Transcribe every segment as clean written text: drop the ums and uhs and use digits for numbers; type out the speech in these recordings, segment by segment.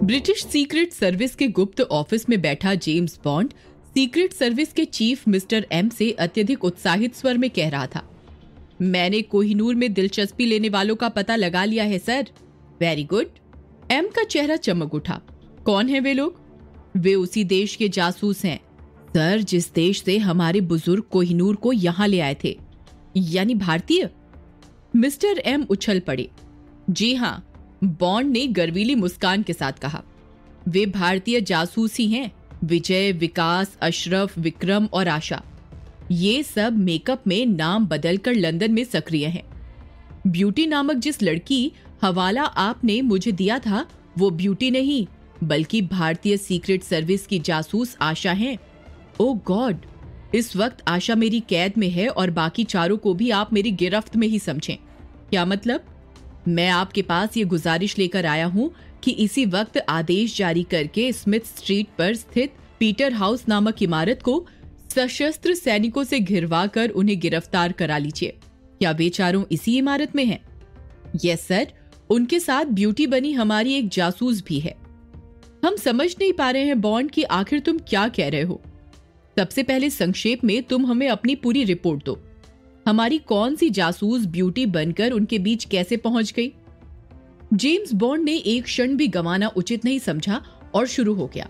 British secret service के गुप्त office में बैठा जेम्स बॉन्ड सीक्रेट सर्विस के चीफ मिस्टर एम से अत्यधिक उत्साहित स्वर में कह रहा था, मैंने कोहिनूर में दिलचस्पी लेने वालों का पता लगा लिया है सर। Very good. एम का चेहरा चमक उठा। कौन है वे लोग? वे उसी देश के जासूस हैं सर, जिस देश से हमारे बुजुर्ग कोहिनूर को यहाँ ले आए थे। यानी भारतीय? मिस्टर एम उछल पड़े। जी हाँ, बॉन्ड ने गर्वीली मुस्कान के साथ कहा, वे भारतीय जासूस ही हैं। विजय, विकास, अशरफ, विक्रम और आशा, ये सब मेकअप में नाम बदलकर लंदन में सक्रिय हैं। ब्यूटी नामक जिस लड़की हवाला आपने मुझे दिया था, वो ब्यूटी नहीं बल्कि भारतीय सीक्रेट सर्विस की जासूस आशा हैं। ओह गॉड, इस वक्त आशा मेरी कैद में है और बाकी चारों को भी आप मेरी गिरफ्त में ही समझें। क्या मतलब? मैं आपके पास ये गुजारिश लेकर आया हूँ कि इसी वक्त आदेश जारी करके स्मिथ स्ट्रीट पर स्थित पीटर हाउस नामक इमारत को सशस्त्र सैनिकों से घिरवा कर उन्हें गिरफ्तार करा लीजिए। क्या वे चारों इसी इमारत में हैं? यस सर, उनके साथ ब्यूटी बनी हमारी एक जासूस भी है। हम समझ नहीं पा रहे हैं बॉन्ड कि आखिर तुम क्या कह रहे हो। सबसे पहले संक्षेप में तुम हमें अपनी पूरी रिपोर्ट दो। हमारी कौन सी जासूस ब्यूटी बनकर उनके बीच कैसे पहुंच गई? जेम्स बॉन्ड ने एक क्षण भी गंवाना उचित नहीं समझा और शुरू हो गया।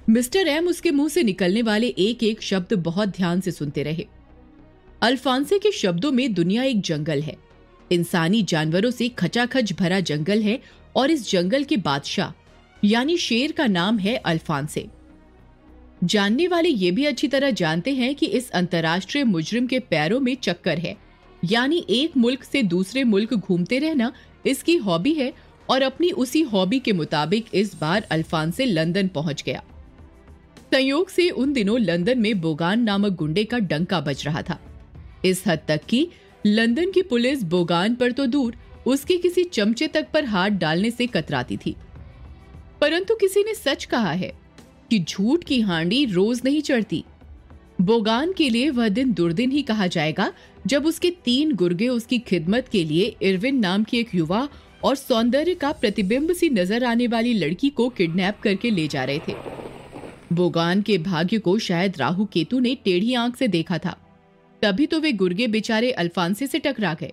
मिस्टर एम उसके मुंह से निकलने वाले एक एक शब्द बहुत ध्यान से सुनते रहे। अल्फांसे के शब्दों में दुनिया एक जंगल है, इंसानी जानवरों से खचाखच भरा जंगल है, और इस जंगल के बादशाह यानी शेर का नाम है अल्फांसे। जानने वाले ये भी अच्छी तरह जानते हैं कि इस अंतर्राष्ट्रीय मुजरिम के पैरों में चक्कर है, यानी एक मुल्क से दूसरे मुल्क घूमते रहना इसकी हॉबी है, और अपनी उसी हॉबी के मुताबिक इस बार अल्फांसे लंदन पहुंच गया। संयोग से उन दिनों लंदन में बोगान नामक गुंडे का डंका बज रहा था, इस हद तक कि लंदन की पुलिस बोगान पर तो दूर उसके किसी चमचे तक पर हाथ डालने से कतराती थी। परंतु किसी ने सच कहा है कि झूठ की हांडी रोज नहीं चढ़ती। बोगान के लिए वह दिन दुर्दिन ही कहा जाएगा जब उसके 3 गुर्गे उसकी खिदमत के लिए इरविन नाम की एक युवा और सौंदर्य का प्रतिबिंब सी नजर आने वाली लड़की को किडनैप करके ले जा रहे थे। बोगान के भाग्य को शायद राहु केतु ने टेढ़ी आंख से देखा था, तभी तो वे गुर्गे बेचारे अल्फांसे से टकरा गए।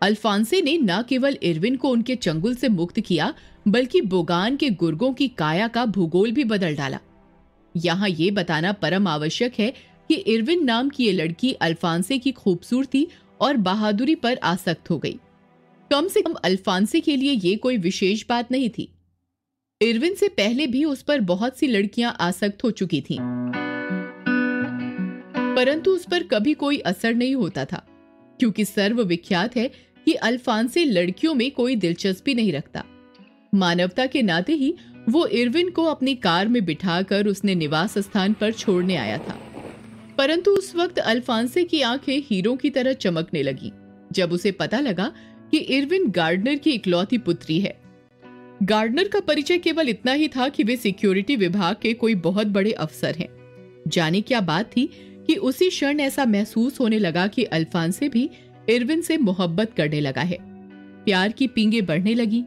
अल्फांसे ने न केवल इरविन को उनके चंगुल से मुक्त किया, बल्कि बोगान के गुर्गों की काया का भूगोल भी बदल डाला। यहाँ ये बताना परम आवश्यक है कि इरविन नाम की ये लड़की अल्फांसे की खूबसूरती और बहादुरी पर आसक्त हो गई। कम से कम अल्फांसे के लिए ये कोई विशेष बात नहीं थी। इरविन से पहले भी उस पर बहुत सी लड़कियां आसक्त हो चुकी थीं, परंतु उस पर कभी कोई असर नहीं होता था, क्योंकि सर्वविख्यात है कि अल्फांसे लड़कियों में कोई दिलचस्पी नहीं रखता। मानवता के नाते ही वो इरविन को अपनी कार में बिठाकर उसने निवास स्थान पर छोड़ने आया था। परंतु उस वक्त अल्फांसे की आंखें हीरों की तरह चमकने लगी जब उसे पता लगा कि इरविन गार्डनर की इकलौती पुत्री है। गार्डनर का परिचय केवल इतना ही था कि वे सिक्योरिटी विभाग के कोई बहुत बड़े अफसर हैं। जाने क्या बात थी कि उसी क्षण ऐसा महसूस होने लगा कि अल्फांसे भी इरविन से मोहब्बत करने लगा है। प्यार की पींगे बढ़ने लगी।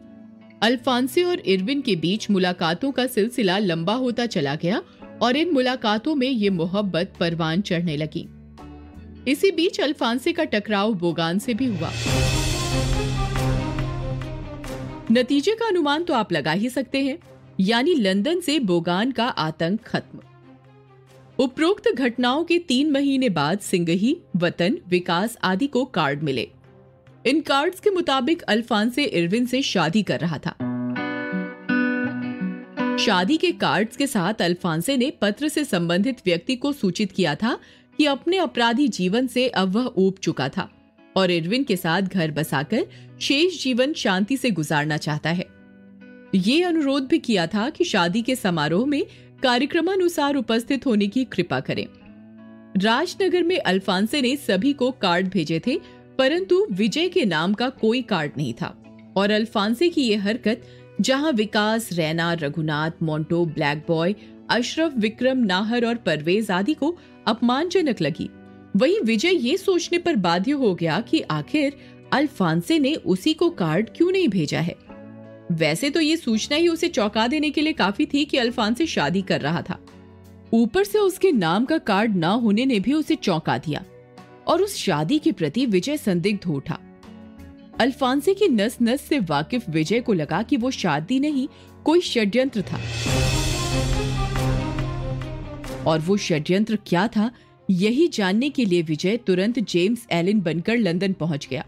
अल्फांसे और इरविन के बीच मुलाकातों का सिलसिला लंबा होता चला गया और इन मुलाकातों में ये मोहब्बत परवान चढ़ने लगी। इसी बीच अल्फांसे का टकराव बोगान से भी हुआ। नतीजे का अनुमान तो आप लगा ही सकते हैं, यानी लंदन से बोगान का आतंक खत्म। उपरोक्त घटनाओं के 3 महीने बाद सिंगही, वतन, विकास आदि को कार्ड मिले। इन कार्ड्स के मुताबिक अल्फांसे इरविन से शादी कर रहा था। शादी के कार्ड्स के साथ अल्फांसे ने पत्र से संबंधित व्यक्ति को सूचित किया था कि अपने अपराधी जीवन से अब वह ऊब चुका था और इरविन के साथ घर बसाकर शेष जीवन शांति से गुजारना चाहता है। ये अनुरोध भी किया था कि शादी के समारोह में कार्यक्रमानुसार उपस्थित होने की कृपा करें। राजनगर में अल्फांसे ने सभी को कार्ड भेजे थे, परंतु विजय के नाम का कोई कार्ड नहीं था और अल्फांसे की यह हरकत जहां विकास, रैना, रघुनाथ, मोंटो, ब्लैक बॉय, अशरफ, विक्रम, नाहर और परवेज आदि को अपमानजनक लगी, वहीं विजय ये सोचने पर बाध्य हो गया कि आखिर अल्फांसे ने उसी को कार्ड क्यों नहीं भेजा है। वैसे तो ये सूचना ही उसे चौंका देने के लिए काफी थी कि अल्फांसे शादी कर रहा था। ऊपर से उसके नाम का कार्ड ना होने ने भी उसे चौंका दिया और उस शादी के प्रति विजय संदिग्ध हो उठा। अल्फांसे की नस नस से वाकिफ विजय को लगा कि वो शादी नहीं, कोई षड्यंत्र था। और वो षड्यंत्र क्या था, यही जानने के लिए विजय तुरंत जेम्स एलन बनकर लंदन पहुंच गया।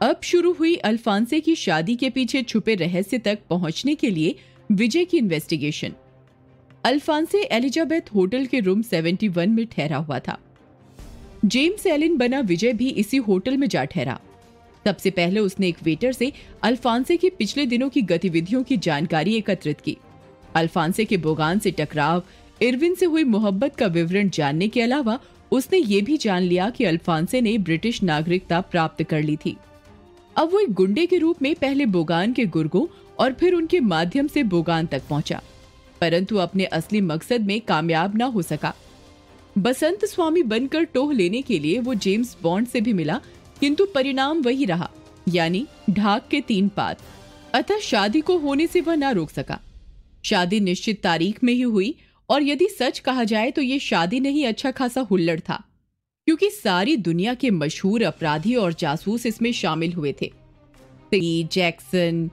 अब शुरू हुई अल्फांसे की शादी के पीछे छुपे रहस्य तक पहुंचने के लिए विजय की इन्वेस्टिगेशन। अल्फांसे एलिजाबेथ होटल के रूम 71 में ठहरा हुआ था। जेम्स एलन बना विजय भी इसी होटल में जा ठहरा। सबसे पहले उसने एक वेटर से अल्फांसे के पिछले दिनों की गतिविधियों की जानकारी एकत्रित की। अल्फांसे के बोगान से टकराव, इरविन से हुई मोहब्बत का विवरण जानने के अलावा उसने ये भी जान लिया कि अल्फांसे ने ब्रिटिश नागरिकता प्राप्त कर ली थी। अब वो एक गुंडे के रूप में पहले बोगान के गुर्गों और फिर उनके माध्यम से बोगान तक पहुंचा, परंतु अपने असली मकसद में कामयाब ना हो सका। बसंत स्वामी बनकर टोह लेने के लिए वो जेम्स बॉन्ड से भी मिला, किंतु परिणाम वही रहा, यानी ढाक के 3 पात। अतः शादी को होने से वह ना रोक सका। शादी निश्चित तारीख में ही हुई, और यदि सच कहा जाए तो ये शादी नहीं, अच्छा खासा हुल्लड़ था, क्योंकि सारी दुनिया के मशहूर अपराधी और जासूस इसमें शामिल हुए थे। Jackson,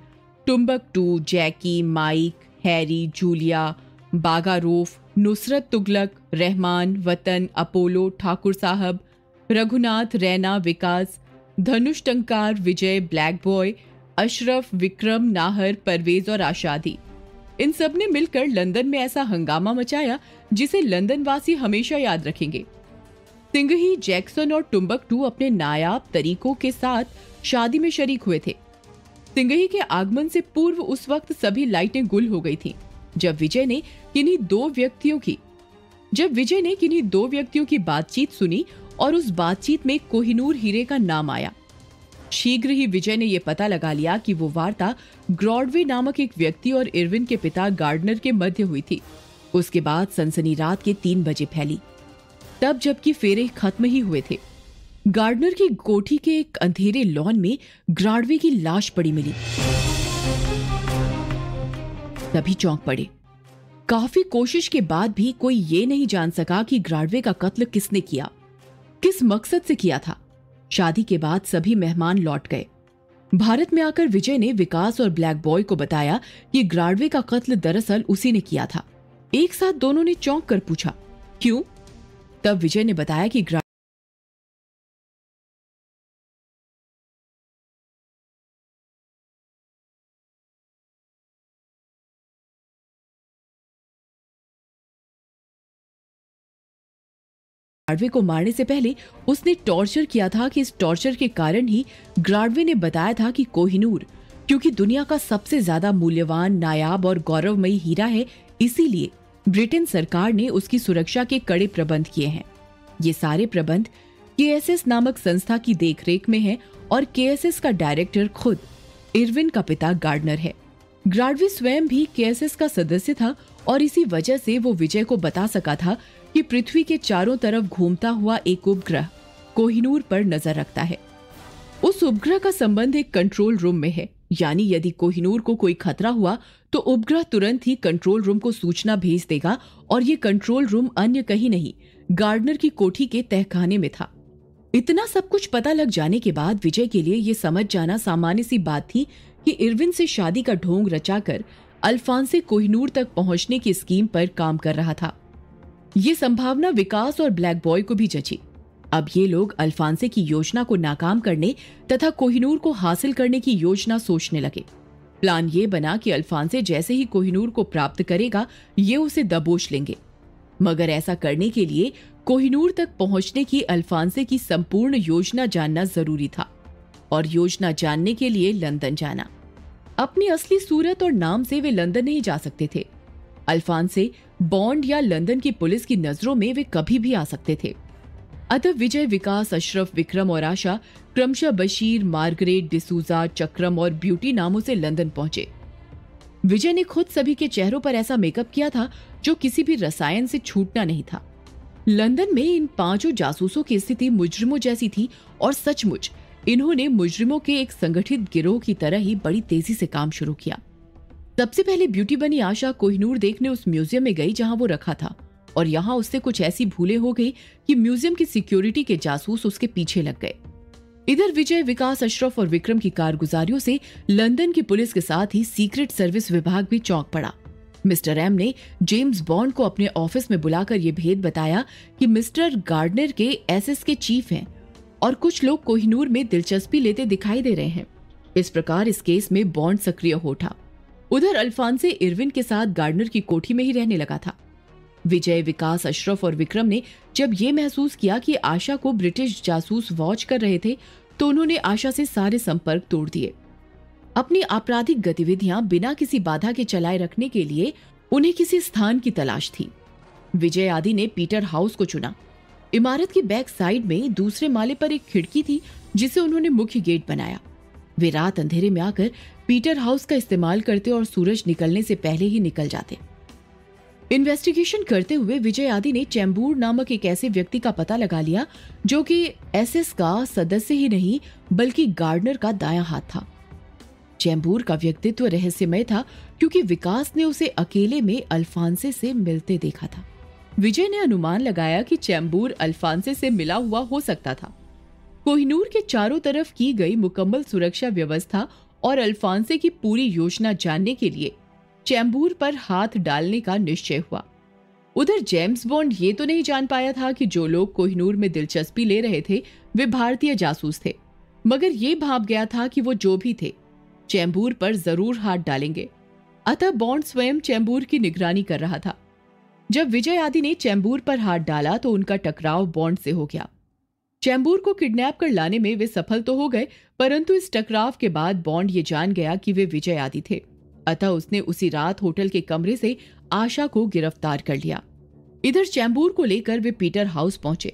Timbuktu, Jackie, Mike, Harry, Julia, बागारोफ, Nusrat Tughlaq, Rahman, Watan, Apollo, Thakur Sahab, Raghunath, Raina, Vikas, Dhanush Tankar, Vijay, Black Boy, Ashraf, Vikram, Nahar, Parvez और आशादी। इन सब ने मिलकर लंदन में ऐसा हंगामा मचाया जिसे लंदन वासी हमेशा याद रखेंगे। सिंघही, जैक्सन और टुम्बकटू अपने नायाब तरीकों के साथ शादी में शरीक हुए थे। सिंघही के आगमन से पूर्व उस वक्त सभी लाइटें गुल हो गई थीं, जब विजय ने किन्हीं दो व्यक्तियों की बातचीत सुनी और उस बातचीत में कोहिनूर हीरे का नाम आया। शीघ्र ही विजय ने यह पता लगा लिया कि वो वार्ता ग्रॉडवे नामक एक व्यक्ति और इरविन के पिता गार्डनर के मध्य हुई थी। उसके बाद सनसनी रात के 3 बजे फैली, तब जबकि फेरे खत्म ही हुए थे। गार्डनर की कोठी के एक अंधेरे लॉन में ग्रॉडवे की लाश पड़ी मिली। सभी चौंक पड़े। काफी कोशिश के बाद भी कोई ये नहीं जान सका कि ग्रॉडवे का कत्ल किसने किया, किस मकसद से किया था। शादी के बाद सभी मेहमान लौट गए। भारत में आकर विजय ने विकास और ब्लैक बॉय को बताया कि ग्रॉडवे का कत्ल दरअसल उसी ने किया था। एक साथ दोनों ने चौंक कर पूछा, क्यों? तब विजय ने बताया कि ग्रॉडवे को मारने से पहले उसने टॉर्चर किया था कि इस टॉर्चर के कारण ही ग्रॉडवे ने बताया था कि कोहिनूर क्योंकि दुनिया का सबसे ज्यादा मूल्यवान, नायाब और गौरवमयी हीरा है, इसीलिए ब्रिटेन सरकार ने उसकी सुरक्षा के कड़े प्रबंध किए हैं। ये सारे प्रबंध केएसएस नामक संस्था की देखरेख में है और केएसएस का डायरेक्टर खुद इरविन का पिता गार्डनर है। ग्रॉडवे स्वयं भी केएसएस का सदस्य था और इसी वजह से वो विजय को बता सका था कि पृथ्वी के चारों तरफ घूमता हुआ एक उपग्रह कोहिनूर पर नजर रखता है। उस उपग्रह का संबंध एक कंट्रोल रूम में है, यानी यदि कोहिनूर को कोई खतरा हुआ तो उपग्रह तुरंत ही कंट्रोल रूम को सूचना भेज देगा और ये कंट्रोल रूम अन्य कहीं नहीं, गार्डनर की कोठी के तहखाने में था। इतना सब कुछ पता लग जाने के बाद विजय के लिए ये समझ जाना सामान्य सी बात थी कि इरविन से शादी का ढोंग रचाकर अल्फांसे कोहिनूर तक पहुंचने की स्कीम पर काम कर रहा था। ये संभावना विकास और ब्लैक बॉय को भी जची। अब ये लोग अल्फांसे की योजना को नाकाम करने तथा कोहिनूर को हासिल करने की योजना सोचने लगे। प्लान ये बना कि अल्फांसे जैसे ही कोहिनूर को प्राप्त करेगा, ये उसे दबोच लेंगे। मगर ऐसा करने के लिए कोहिनूर तक पहुंचने की अल्फांसे की संपूर्ण योजना जानना जरूरी था और योजना जानने के लिए लंदन जाना। अपनी असली सूरत और नाम से वे लंदन नहीं जा सकते थे। अल्फांसे, बॉन्ड या लंदन की पुलिस की नजरों में वे कभी भी आ सकते थे। अतः विजय, विकास, अशरफ, विक्रम और आशा क्रमशः बशीर, मार्गरेट, डिसूजा, चक्रम और ब्यूटी नामों से लंदन पहुंचे। विजय ने खुद सभी के चेहरों पर ऐसा मेकअप किया था जो किसी भी रसायन से छूटना नहीं था। लंदन में इन 5 जासूसों की स्थिति मुजरिमों जैसी थी और सचमुच इन्होंने मुजरिमों के एक संगठित गिरोह की तरह ही बड़ी तेजी से काम शुरू किया। सबसे पहले ब्यूटी बनी आशा कोहिनूर देखने उस म्यूजियम में गई जहां वो रखा था, और यहाँ उससे कुछ ऐसी भूलें हो गई कि म्यूजियम की सिक्योरिटी के जासूस उसके पीछे लग गए। इधर विजय, विकास, अशरफ और विक्रम की कारगुजारियों से लंदन की पुलिस के साथ ही सीक्रेट सर्विस विभाग भी चौंक पड़ा। मिस्टर एम ने जेम्स बॉन्ड को अपने ऑफिस में बुलाकर यह भेद बताया कि मिस्टर गार्डनर के एसएस के चीफ हैं और कुछ लोग कोहिनूर में दिलचस्पी लेते दिखाई दे रहे हैं। इस प्रकार इस केस में बॉन्ड सक्रिय हो उठा। उधर अल्फांसे इरविन के साथ गार्डनर की कोठी में ही रहने लगा था। विजय, विकास, अशरफ और विक्रम ने जब ये महसूस किया कि आशा को ब्रिटिश जासूस वॉच कर रहे थे, तो उन्होंने आशा से सारे संपर्क तोड़ दिए। अपनी आपराधिक गतिविधियां बिना किसी बाधा के चलाए रखने के लिए उन्हें किसी स्थान की तलाश थी। विजय आदि ने पीटर हाउस को चुना। इमारत की बैक साइड में दूसरे माले पर एक खिड़की थी जिसे उन्होंने मुख्य गेट बनाया। वे रात अंधेरे में आकर पीटर हाउस का इस्तेमाल करते और सूरज निकलने से पहले ही निकल जाते। इन्वेस्टिगेशन करते हुए विजय आदि ने चैम्बूर नामक एक ऐसे व्यक्ति का पता लगा लिया जो कि एसएस का सदस्य ही नहीं बल्कि गार्डनर का दायां हाथ था। चैम्बूर का व्यक्तित्व रहस्यमय था क्योंकि विकास ने उसे अकेले में अल्फांसे से मिलते देखा था। विजय ने अनुमान लगाया कि चैम्बूर अल्फांसे से मिला हुआ हो सकता था। कोहिनूर के चारों तरफ की गई मुकम्मल सुरक्षा व्यवस्था और अल्फांसे की पूरी योजना जानने के लिए चैम्बूर पर हाथ डालने का निश्चय हुआ। उधर जेम्स बॉन्ड ये तो नहीं जान पाया था कि जो लोग कोहिनूर में दिलचस्पी ले रहे थे वे भारतीय जासूस थे, मगर ये भाप गया था कि वो जो भी थे चैम्बूर पर जरूर हाथ डालेंगे। अतः बॉन्ड स्वयं चैम्बूर की निगरानी कर रहा था। जब विजय आदि ने चैम्बूर पर हाथ डाला तो उनका टकराव बॉन्ड से हो गया। चैम्बूर को किडनैप कर लाने में वे सफल तो हो गए, परंतु इस टकराव के बाद बॉन्ड ये जान गया कि वे विजय आदि थे। अतः उसने उसी रात होटल के कमरे से आशा को गिरफ्तार कर लिया। इधर चैम्बूर को लेकर वे पीटर हाउस पहुंचे।